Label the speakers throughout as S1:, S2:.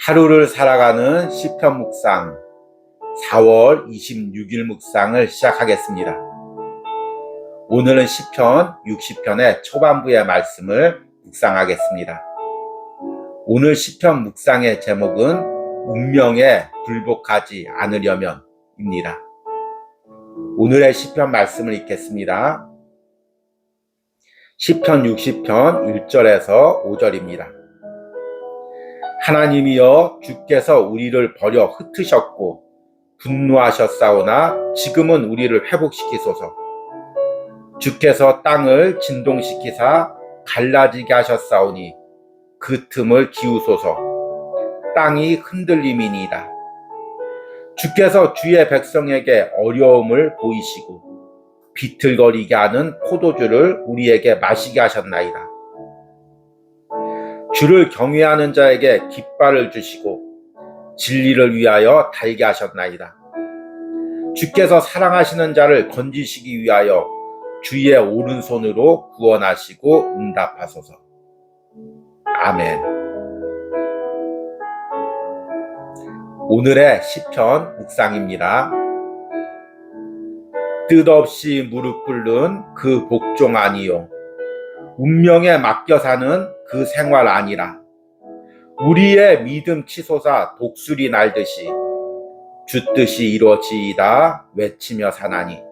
S1: 하루를 살아가는 시편 묵상 4월 26일 묵상을 시작하겠습니다. 오늘은 시편 60편의 초반부의 말씀을 묵상하겠습니다. 오늘 시편 묵상의 제목은 운명에 굴복하지 않으려면입니다. 오늘의 시편 말씀을 읽겠습니다. 시편 60편 1절에서 5절입니다. 하나님이여, 주께서 우리를 버려 흩으셨고 분노하셨사오나 지금은 우리를 회복시키소서. 주께서 땅을 진동시키사 갈라지게 하셨사오니 그 틈을 기우소서. 땅이 흔들림이니이다. 주께서 주의 백성에게 어려움을 보이시고 비틀거리게 하는 포도주를 우리에게 마시게 하셨나이다. 주를 경외하는 자에게 깃발을 주시고 진리를 위하여 달게 하셨나이다. 주께서 사랑하시는 자를 건지시기 위하여 주의 오른손으로 구원하시고 응답하소서. 아멘. 오늘의 시편 묵상입니다. 뜻없이 무릎 꿇는 그 복종 아니요, 운명에 맡겨 사는 그 생활 아니라 우리의 믿음 치솟아 독수리 날듯이 주 뜻이 이루어지이다 외치며 사나니.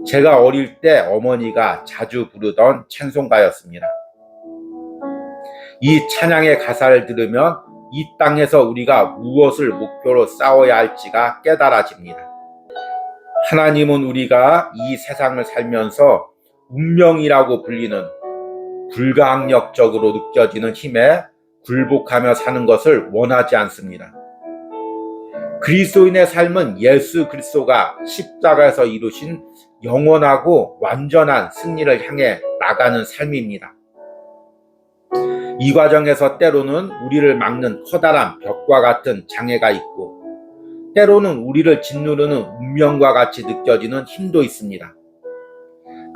S1: 제가 어릴 때 어머니가 자주 부르던 찬송가였습니다. 이 찬양의 가사를 들으면 이 땅에서 우리가 무엇을 목표로 싸워야 할지가 깨달아집니다. 하나님은 우리가 이 세상을 살면서 운명이라고 불리는 불가항력적으로 느껴지는 힘에 굴복하며 사는 것을 원하지 않습니다. 그리스도인의 삶은 예수 그리스도가 십자가에서 이루신 영원하고 완전한 승리를 향해 나가는 삶입니다. 이 과정에서 때로는 우리를 막는 커다란 벽과 같은 장애가 있고, 때로는 우리를 짓누르는 운명과 같이 느껴지는 힘도 있습니다.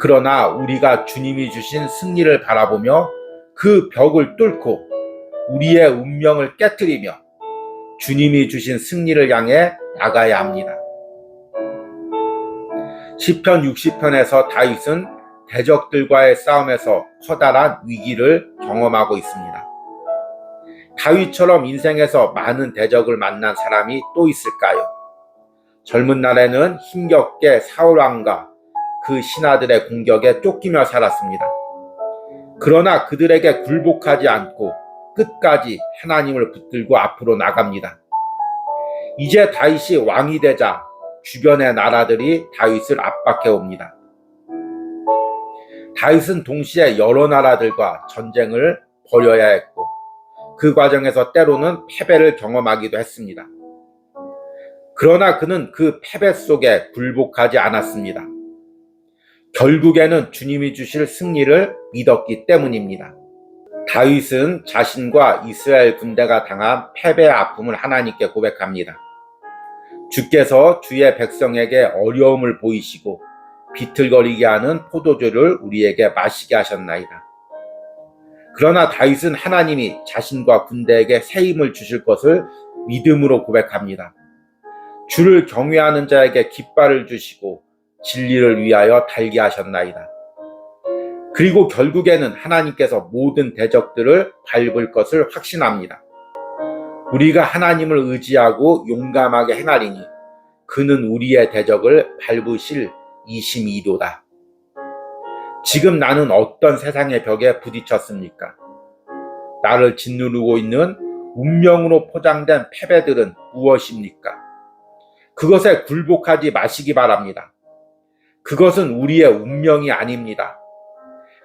S1: 그러나 우리가 주님이 주신 승리를 바라보며 그 벽을 뚫고 우리의 운명을 깨트리며 주님이 주신 승리를 향해 나가야 합니다. 시편 60편에서 다윗은 대적들과의 싸움에서 커다란 위기를 경험하고 있습니다. 다윗처럼 인생에서 많은 대적을 만난 사람이 또 있을까요? 젊은 날에는 힘겹게 사울왕과 그 신하들의 공격에 쫓기며 살았습니다. 그러나 그들에게 굴복하지 않고 끝까지 하나님을 붙들고 앞으로 나갑니다. 이제 다윗이 왕이 되자 주변의 나라들이 다윗을 압박해 옵니다. 다윗은 동시에 여러 나라들과 전쟁을 벌여야 했고, 그 과정에서 때로는 패배를 경험하기도 했습니다. 그러나 그는 그 패배 속에 굴복하지 않았습니다. 결국에는 주님이 주실 승리를 믿었기 때문입니다. 다윗은 자신과 이스라엘 군대가 당한 패배의 아픔을 하나님께 고백합니다. 주께서 주의 백성에게 어려움을 보이시고 비틀거리게 하는 포도주를 우리에게 마시게 하셨나이다. 그러나 다윗은 하나님이 자신과 군대에게 새 힘을 주실 것을 믿음으로 고백합니다. 주를 경외하는 자에게 깃발을 주시고 진리를 위하여 달게 하셨나이다. 그리고 결국에는 하나님께서 모든 대적들을 밟을 것을 확신합니다. 우리가 하나님을 의지하고 용감하게 행하리니 그는 우리의 대적을 밟으실 이심이도다. 지금 나는 어떤 세상의 벽에 부딪혔습니까? 나를 짓누르고 있는 운명으로 포장된 패배들은 무엇입니까? 그것에 굴복하지 마시기 바랍니다. 그것은 우리의 운명이 아닙니다.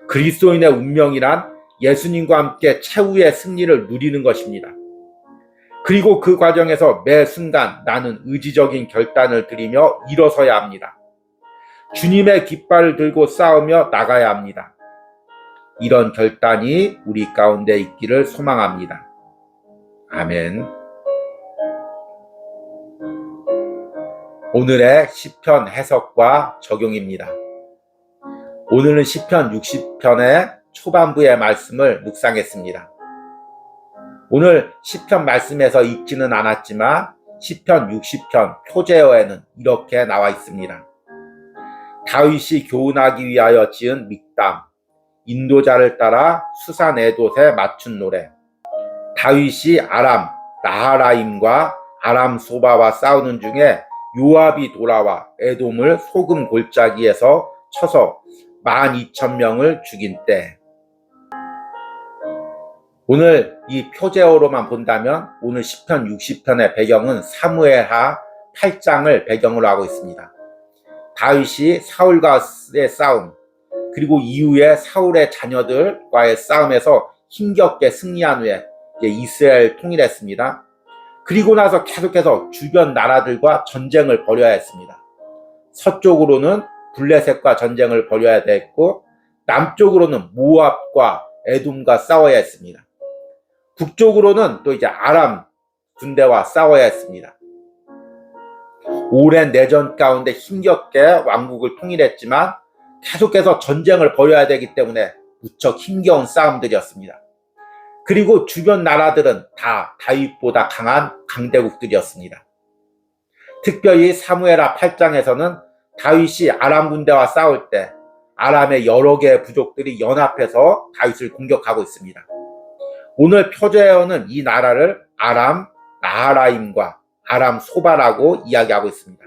S1: 그리스도인의 운명이란 예수님과 함께 최후의 승리를 누리는 것입니다. 그리고 그 과정에서 매 순간 나는 의지적인 결단을 드리며 일어서야 합니다. 주님의 깃발을 들고 싸우며 나가야 합니다. 이런 결단이 우리 가운데 있기를 소망합니다. 아멘. 오늘의 시편 해석과 적용입니다. 오늘은 시편 60편의 초반부의 말씀을 묵상했습니다. 오늘 시편 말씀에서 읽지는 않았지만 시편 60편 표제어에는 이렇게 나와 있습니다. 다윗이 교훈하기 위하여 지은 믹담, 인도자를 따라 수산 에돛에 맞춘 노래. 다윗이 아람 나하라임과 아람 소바와 싸우는 중에 요압이 돌아와 에돔을 소금 골짜기에서 쳐서 12,000명을 죽인 때. 오늘 이 표제어로만 본다면 오늘 시편 60편의 배경은 사무엘하 8장을 배경으로 하고 있습니다. 다윗이 사울과의 싸움, 그리고 이후에 사울의 자녀들과의 싸움에서 힘겹게 승리한 후에 이제 이스라엘 통일했습니다. 그리고 나서 계속해서 주변 나라들과 전쟁을 벌여야 했습니다. 서쪽으로는 블레셋과 전쟁을 벌여야 됐고, 남쪽으로는 모압과 에돔과 싸워야 했습니다. 북쪽으로는 또 이제 아람 군대와 싸워야 했습니다. 오랜 내전 가운데 힘겹게 왕국을 통일했지만 계속해서 전쟁을 벌여야 되기 때문에 무척 힘겨운 싸움들이었습니다. 그리고 주변 나라들은 다 다윗보다 강한 강대국들이었습니다. 특별히 사무엘하 8장에서는 다윗이 아람 군대와 싸울 때 아람의 여러 개의 부족들이 연합해서 다윗을 공격하고 있습니다. 오늘 표제어는 이 나라를 아람 나하라임과 아람 소바라고 이야기하고 있습니다.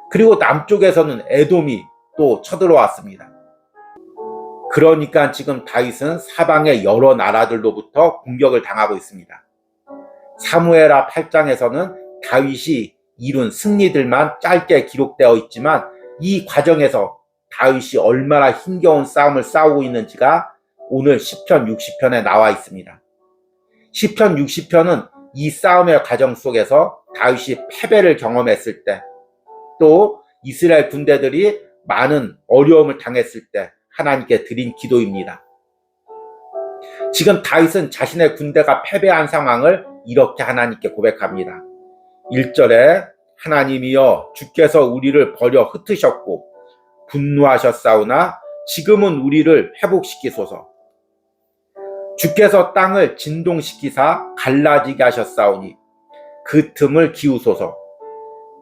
S1: 그리고 남쪽에서는 에돔이 또 쳐들어왔습니다. 그러니까 지금 다윗은 사방의 여러 나라들로부터 공격을 당하고 있습니다. 사무엘하 8장에서는 다윗이 이룬 승리들만 짧게 기록되어 있지만 이 과정에서 다윗이 얼마나 힘겨운 싸움을 싸우고 있는지가 오늘 시편 60편에 나와 있습니다. 시편 60편은 이 싸움의 과정 속에서 다윗이 패배를 경험했을 때, 또 이스라엘 군대들이 많은 어려움을 당했을 때 하나님께 드린 기도입니다. 지금 다윗은 자신의 군대가 패배한 상황을 이렇게 하나님께 고백합니다. 1절에 하나님이여 주께서 우리를 버려 흩으셨고 분노하셨사오나 지금은 우리를 회복시키소서. 주께서 땅을 진동시키사 갈라지게 하셨사오니 그 틈을 기우소서.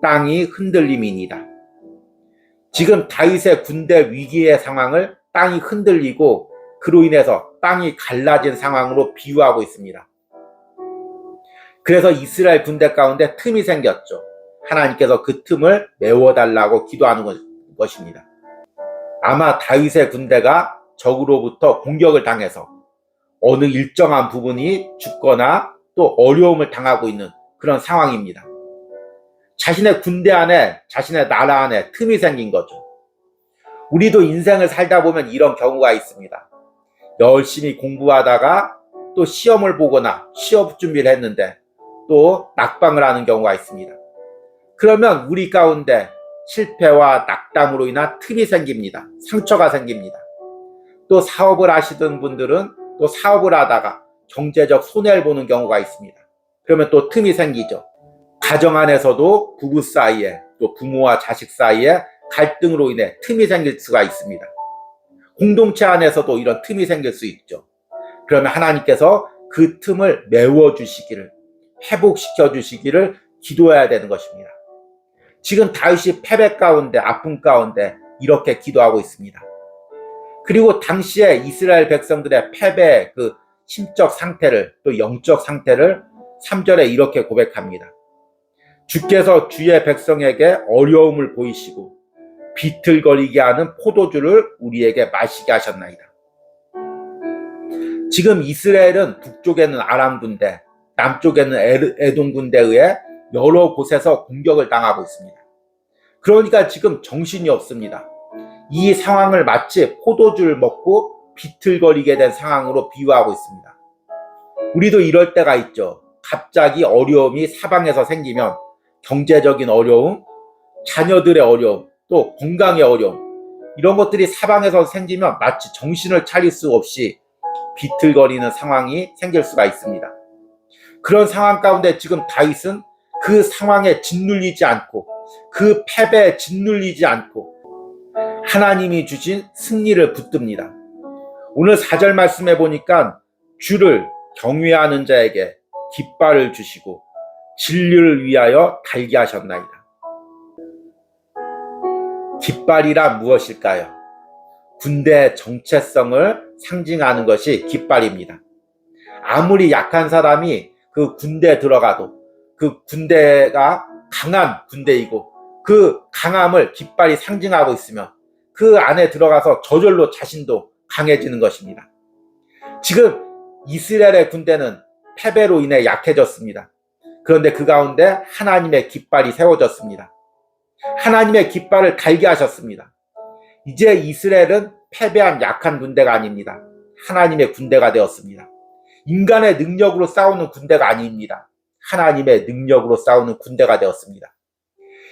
S1: 땅이 흔들림이니이다. 지금 다윗의 군대 위기의 상황을 땅이 흔들리고 그로 인해서 땅이 갈라진 상황으로 비유하고 있습니다. 그래서 이스라엘 군대 가운데 틈이 생겼죠. 하나님께서 그 틈을 메워달라고 기도하는 것입니다. 아마 다윗의 군대가 적으로부터 공격을 당해서 어느 일정한 부분이 죽거나 또 어려움을 당하고 있는 그런 상황입니다. 자신의 군대 안에, 자신의 나라 안에 틈이 생긴 거죠. 우리도 인생을 살다 보면 이런 경우가 있습니다. 열심히 공부하다가 또 시험을 보거나 취업 준비를 했는데 또 낙방을 하는 경우가 있습니다. 그러면 우리 가운데 실패와 낙담으로 인한 틈이 생깁니다. 상처가 생깁니다. 또 사업을 하시던 분들은 또 사업을 하다가 경제적 손해를 보는 경우가 있습니다. 그러면 또 틈이 생기죠. 가정 안에서도 부부 사이에, 또 부모와 자식 사이에 갈등으로 인해 틈이 생길 수가 있습니다. 공동체 안에서도 이런 틈이 생길 수 있죠. 그러면 하나님께서 그 틈을 메워주시기를, 회복시켜주시기를 기도해야 되는 것입니다. 지금 다윗이 패배 가운데, 아픔 가운데 이렇게 기도하고 있습니다. 그리고 당시에 이스라엘 백성들의 패배의 그 심적 상태를, 또 영적 상태를 3절에 이렇게 고백합니다. 주께서 주의 백성에게 어려움을 보이시고 비틀거리게 하는 포도주를 우리에게 마시게 하셨나이다. 지금 이스라엘은 북쪽에는 아람 군대, 남쪽에는 에돔 군대에 의해 여러 곳에서 공격을 당하고 있습니다. 그러니까 지금 정신이 없습니다. 이 상황을 마치 포도주를 먹고 비틀거리게 된 상황으로 비유하고 있습니다. 우리도 이럴 때가 있죠. 갑자기 어려움이 사방에서 생기면 경제적인 어려움, 자녀들의 어려움, 또 건강의 어려움, 이런 것들이 사방에서 생기면 마치 정신을 차릴 수 없이 비틀거리는 상황이 생길 수가 있습니다. 그런 상황 가운데 지금 다윗은 그 상황에 짓눌리지 않고, 그 패배에 짓눌리지 않고 하나님이 주신 승리를 붙듭니다. 오늘 4절 말씀해 보니까 주를 경외하는 자에게 깃발을 주시고 진리를 위하여 달게 하셨나이다. 깃발이란 무엇일까요? 군대의 정체성을 상징하는 것이 깃발입니다. 아무리 약한 사람이 그 군대에 들어가도 그 군대가 강한 군대이고 그 강함을 깃발이 상징하고 있으면 그 안에 들어가서 저절로 자신도 강해지는 것입니다. 지금 이스라엘의 군대는 패배로 인해 약해졌습니다. 그런데 그 가운데 하나님의 깃발이 세워졌습니다. 하나님의 깃발을 달게 하셨습니다. 이제 이스라엘은 패배한 약한 군대가 아닙니다. 하나님의 군대가 되었습니다. 인간의 능력으로 싸우는 군대가 아닙니다. 하나님의 능력으로 싸우는 군대가 되었습니다.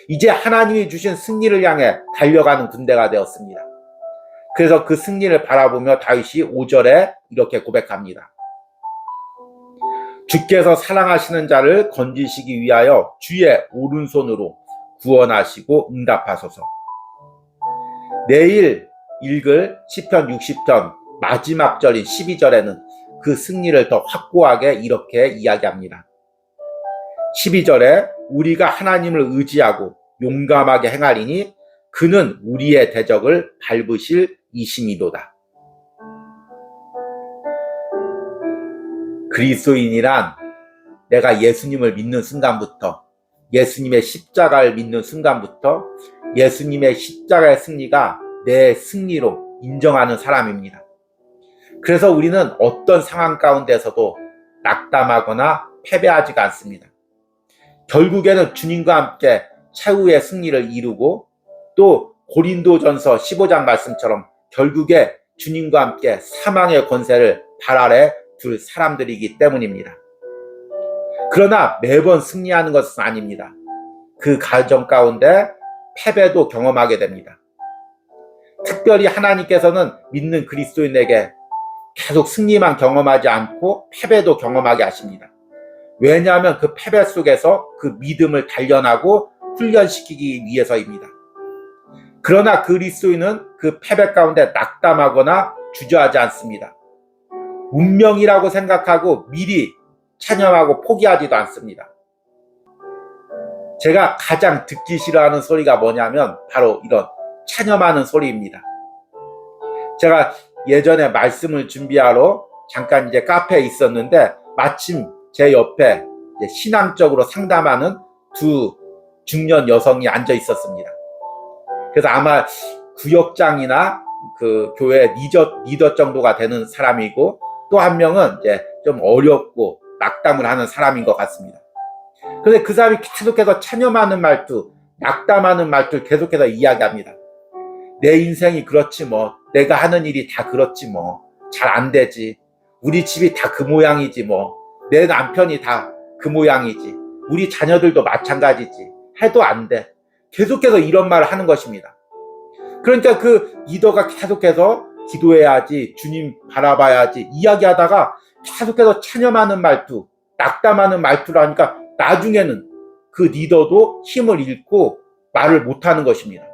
S1: 이제 하나님이 주신 승리를 향해 달려가는 군대가 되었습니다. 그래서 그 승리를 바라보며 다윗이 5절에 이렇게 고백합니다. 주께서 사랑하시는 자를 건지시기 위하여 주의 오른손으로 구원하시고 응답하소서. 내일 읽을 시편 60편 마지막 절인 12절에는 그 승리를 더 확고하게 이렇게 이야기합니다. 12절에 우리가 하나님을 의지하고 용감하게 행하리니 그는 우리의 대적을 밟으실 이심이로다. 그리스도인이란 내가 예수님을 믿는 순간부터, 예수님의 십자가를 믿는 순간부터 예수님의 십자가의 승리가 내 승리로 인정하는 사람입니다. 그래서 우리는 어떤 상황 가운데서도 낙담하거나 패배하지가 않습니다. 결국에는 주님과 함께 최후의 승리를 이루고 또 고린도전서 15장 말씀처럼 결국에 주님과 함께 사망의 권세를 발 아래 둘 사람들이기 때문입니다. 그러나 매번 승리하는 것은 아닙니다. 그 과정 가운데 패배도 경험하게 됩니다. 특별히 하나님께서는 믿는 그리스도인에게 계속 승리만 경험하지 않고 패배도 경험하게 하십니다. 왜냐하면 그 패배 속에서 그 믿음을 단련하고 훈련시키기 위해서입니다. 그러나 그리스도인은 그 패배 가운데 낙담하거나 주저하지 않습니다. 운명이라고 생각하고 미리 체념하고 포기하지도 않습니다. 제가 가장 듣기 싫어하는 소리가 뭐냐면 바로 이런 체념하는 소리입니다. 제가 예전에 말씀을 준비하러 잠깐 이제 카페에 있었는데 마침 제 옆에 신앙적으로 상담하는 두 중년 여성이 앉아 있었습니다. 그래서 아마 구역장이나 그 교회 리더 정도가 되는 사람이고 또 한 명은 이제 좀 어렵고 낙담을 하는 사람인 것 같습니다. 그런데 그 사람이 계속해서 체념하는 말투, 낙담하는 말투를 계속해서 이야기합니다. 내 인생이 그렇지 뭐, 내가 하는 일이 다 그렇지 뭐, 잘 안 되지, 우리 집이 다 그 모양이지 뭐, 내 남편이 다 그 모양이지, 우리 자녀들도 마찬가지지, 해도 안 돼. 계속해서 이런 말을 하는 것입니다. 그러니까 그 리더가 계속해서 기도해야지, 주님 바라봐야지 이야기하다가 계속해서 체념하는 말투, 낙담하는 말투를 하니까 나중에는 그 리더도 힘을 잃고 말을 못하는 것입니다.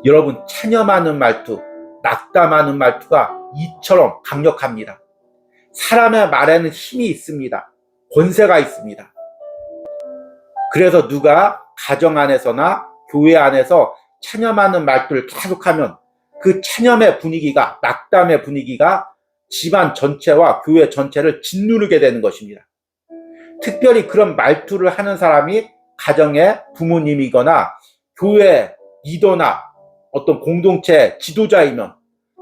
S1: 여러분, 체념하는 말투, 낙담하는 말투가 이처럼 강력합니다. 사람의 말에는 힘이 있습니다. 권세가 있습니다. 그래서 누가 가정 안에서나 교회 안에서 체념하는 말투를 계속하면 그 체념의 분위기가, 낙담의 분위기가 집안 전체와 교회 전체를 짓누르게 되는 것입니다. 특별히 그런 말투를 하는 사람이 가정의 부모님이거나 교회 리더나 어떤 공동체 지도자이면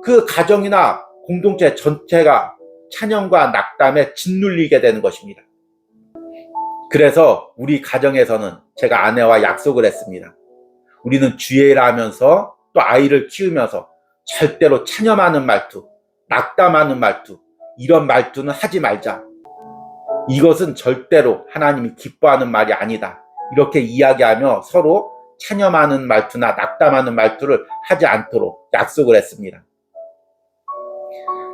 S1: 그 가정이나 공동체 전체가 찬양과 낙담에 짓눌리게 되는 것입니다. 그래서 우리 가정에서는 제가 아내와 약속을 했습니다. 우리는 주예를 하면서 또 아이를 키우면서 절대로 체념하는 말투, 낙담하는 말투, 이런 말투는 하지 말자. 이것은 절대로 하나님이 기뻐하는 말이 아니다. 이렇게 이야기하며 서로 체념하는 말투나 낙담하는 말투를 하지 않도록 약속을 했습니다.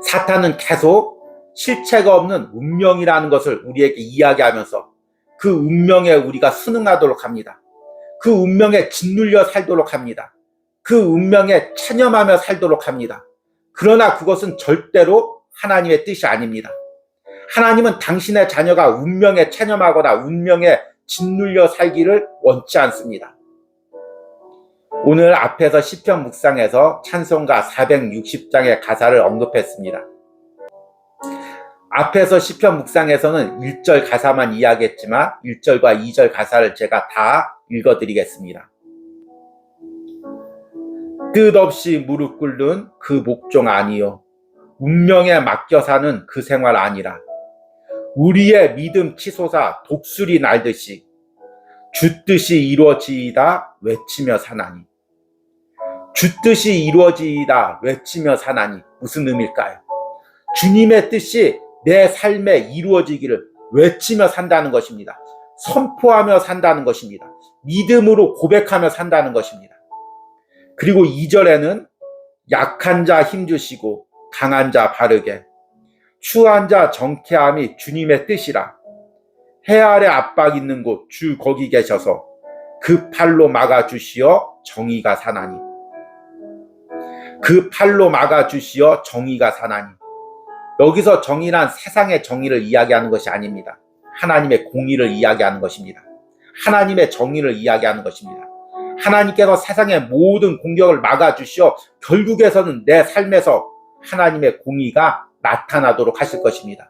S1: 사탄은 계속 실체가 없는 운명이라는 것을 우리에게 이야기하면서 그 운명에 우리가 순응하도록 합니다. 그 운명에 짓눌려 살도록 합니다. 그 운명에 체념하며 살도록 합니다. 그러나 그것은 절대로 하나님의 뜻이 아닙니다. 하나님은 당신의 자녀가 운명에 체념하거나 운명에 짓눌려 살기를 원치 않습니다. 오늘 앞에서 시편 묵상에서 찬송가 460장의 가사를 언급했습니다. 앞에서 시편 묵상에서는 1절 가사만 이야기했지만 1절과 2절 가사를 제가 다 읽어드리겠습니다. 뜻없이 무릎 꿇는 그 목종 아니요, 운명에 맡겨 사는 그 생활 아니라, 우리의 믿음 치솟아 독수리 날듯이 주 뜻이 이루어지이다 외치며 사나니. 주 뜻이 이루어지이다 외치며 사나니 무슨 의미일까요? 주님의 뜻이 내 삶에 이루어지기를 외치며 산다는 것입니다. 선포하며 산다는 것입니다. 믿음으로 고백하며 산다는 것입니다. 그리고 2절에는 약한 자 힘주시고 강한 자 바르게, 추한 자 정케함이 주님의 뜻이라. 해 아래 압박 있는 곳 주 거기 계셔서 그 팔로 막아주시어 정의가 사나니. 그 팔로 막아주시어 정의가 사나니. 여기서 정의란 세상의 정의를 이야기하는 것이 아닙니다. 하나님의 공의를 이야기하는 것입니다. 하나님의 정의를 이야기하는 것입니다. 하나님께서 세상의 모든 공격을 막아주시어 결국에서는 내 삶에서 하나님의 공의가 나타나도록 하실 것입니다.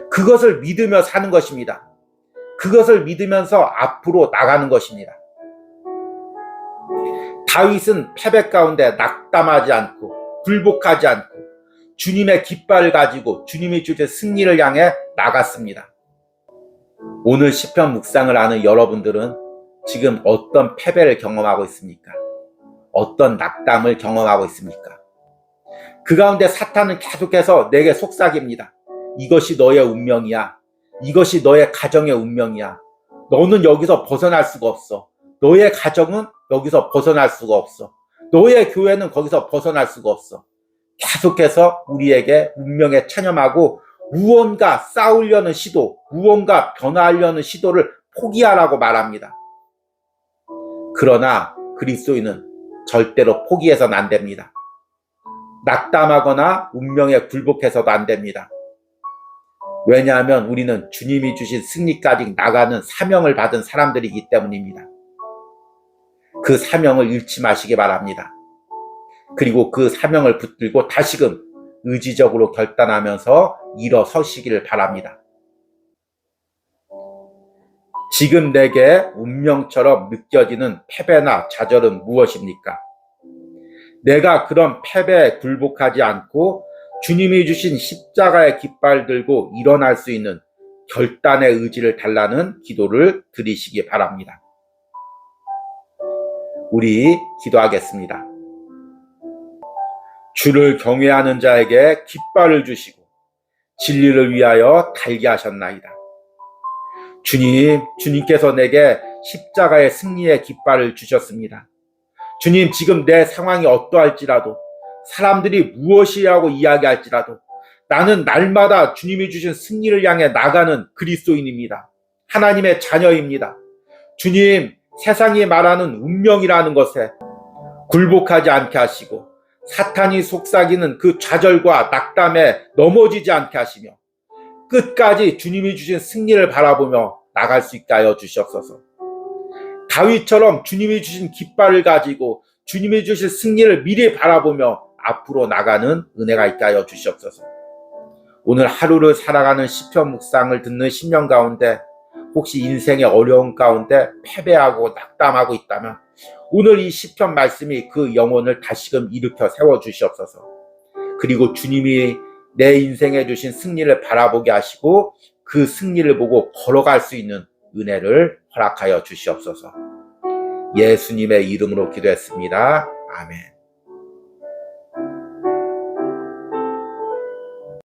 S1: 그것을 믿으며 사는 것입니다. 그것을 믿으면서 앞으로 나가는 것입니다. 다윗은 패배 가운데 낙담하지 않고 굴복하지 않고 주님의 깃발을 가지고 주님이 주신 승리를 향해 나갔습니다. 오늘 시편 묵상을 하는 여러분들은 지금 어떤 패배를 경험하고 있습니까? 어떤 낙담을 경험하고 있습니까? 그 가운데 사탄은 계속해서 내게 속삭입니다. 이것이 너의 운명이야. 이것이 너의 가정의 운명이야. 너는 여기서 벗어날 수가 없어. 너의 가정은 여기서 벗어날 수가 없어. 너의 교회는 거기서 벗어날 수가 없어. 계속해서 우리에게 운명에 체념하고 무언가 싸우려는 시도, 무언가 변화하려는 시도를 포기하라고 말합니다. 그러나 그리스도인은 절대로 포기해서는 안 됩니다. 낙담하거나 운명에 굴복해서도 안 됩니다. 왜냐하면 우리는 주님이 주신 승리까지 나가는 사명을 받은 사람들이기 때문입니다. 그 사명을 잃지 마시기 바랍니다. 그리고 그 사명을 붙들고 다시금 의지적으로 결단하면서 일어서시기를 바랍니다. 지금 내게 운명처럼 느껴지는 패배나 좌절은 무엇입니까? 내가 그런 패배에 굴복하지 않고 주님이 주신 십자가의 깃발 들고 일어날 수 있는 결단의 의지를 달라는 기도를 드리시기 바랍니다. 우리 기도하겠습니다. 주를 경외하는 자에게 깃발을 주시고 진리를 위하여 달게 하셨나이다. 주님께서 내게 십자가의 승리의 깃발을 주셨습니다. 주님, 지금 내 상황이 어떠할지라도, 사람들이 무엇이라고 이야기할지라도 나는 날마다 주님이 주신 승리를 향해 나가는 그리스도인입니다. 하나님의 자녀입니다. 주님, 세상이 말하는 운명이라는 것에 굴복하지 않게 하시고 사탄이 속삭이는 그 좌절과 낙담에 넘어지지 않게 하시며 끝까지 주님이 주신 승리를 바라보며 나갈 수 있게 하여 주시옵소서. 다윗처럼 주님이 주신 깃발을 가지고 주님이 주신 승리를 미리 바라보며 앞으로 나가는 은혜가 있게 하여 주시옵소서. 오늘 하루를 살아가는 시편 묵상을 듣는 심령 가운데 혹시 인생의 어려움 가운데 패배하고 낙담하고 있다면 오늘 이 시편 말씀이 그 영혼을 다시금 일으켜 세워 주시옵소서. 그리고 주님이 내 인생에 주신 승리를 바라보게 하시고 그 승리를 보고 걸어갈 수 있는 은혜를 허락하여 주시옵소서. 예수님의 이름으로 기도했습니다. 아멘.